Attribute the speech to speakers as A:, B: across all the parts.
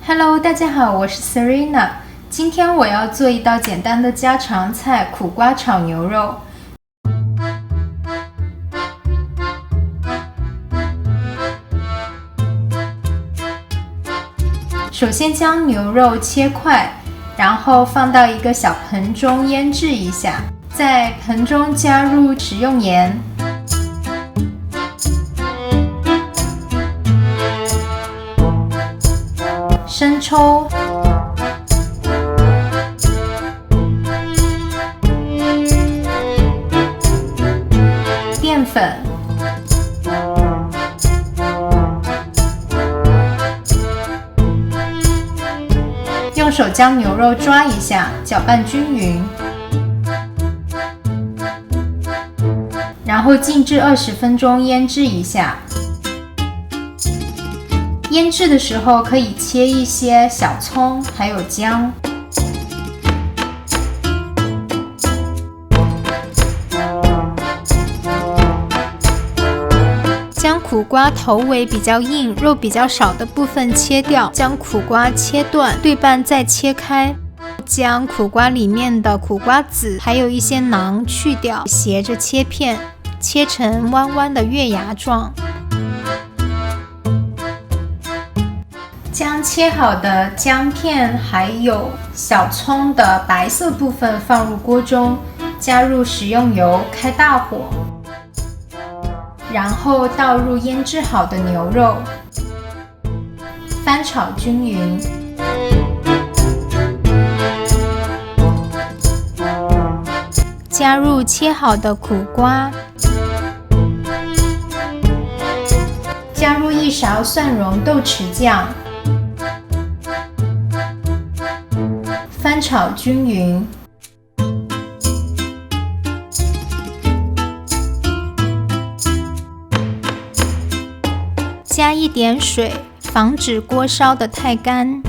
A: Hello， 大家好，我是 Serena。今天我要做一道简单的家常菜——苦瓜炒牛肉。首先将牛肉切块，然后放到一个小盆中腌制一下，在盆中加入食用盐、生抽、淀粉、用手将牛肉抓一下，搅拌均匀，然后静置20分钟腌制一下。腌制的时候可以切一些小葱，还有姜。将苦瓜头尾比较硬、肉比较少的部分切掉，将苦瓜切断，对半再切开，将苦瓜里面的苦瓜籽还有一些囊去掉，斜着切片，切成弯弯的月牙状。将切好的姜片还有小葱的白色部分放入锅中，加入食用油，开大火，然后倒入腌制好的牛肉，翻炒均匀。加入切好的苦瓜，加入1勺蒜蓉豆豉酱，翻炒均匀。加一点水，防止锅烧得太干。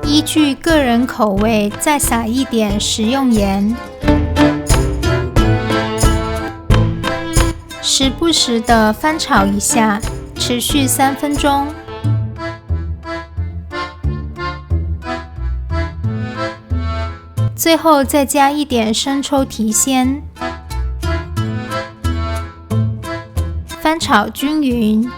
A: 依据个人口味，再撒一点食用盐。时不时的翻炒一下，持续3分钟。最后再加一点生抽提鲜，翻炒均匀。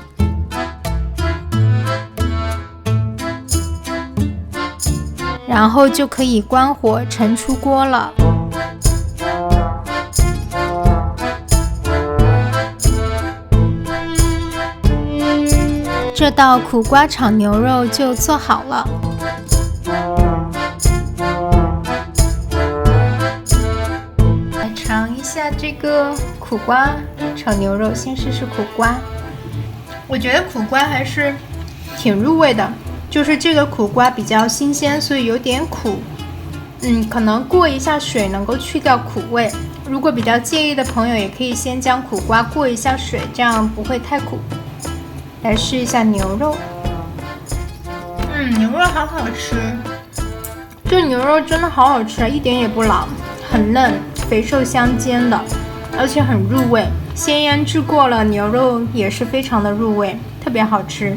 A: 然后就可以关火盛出锅了。这道苦瓜炒牛肉就做好了。来尝一下这个苦瓜炒牛肉，先试试苦瓜。我觉得苦瓜还是挺入味的，就是这个苦瓜比较新鲜，所以有点苦。可能过一下水能够去掉苦味。如果比较介意的朋友，也可以先将苦瓜过一下水，这样不会太苦。来试一下牛肉。牛肉好好吃，这牛肉真的好好吃，一点也不老，很嫩，肥瘦相间的，而且很入味。先腌制过了，牛肉也是非常的入味，特别好吃。